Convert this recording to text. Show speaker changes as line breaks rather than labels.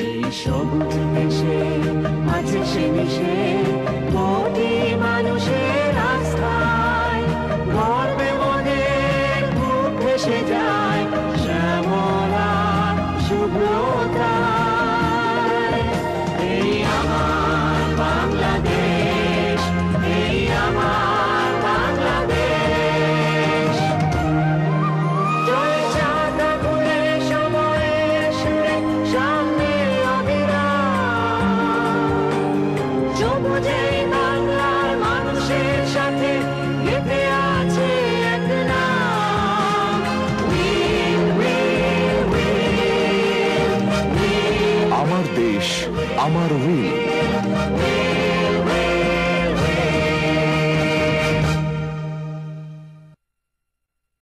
এই সবুজ দেশে আছে সে মিশে কোটি মানুষের আস্থায়, গর্বে মোদের বুক ভেসে যায় শ্যামলা শুভ্রতায়। এই আমার বাংলাদেশ, এই আমার বাংলাদেশ। চলছে আগুনে সময়ের সুরে সামনে অবিরাম, সবুজে বাংলার মানুষের সাথে গেঁথে আছে এক নাম। We'll, we'll, we'll, we'll,
আমার দেশ, আমার উইল।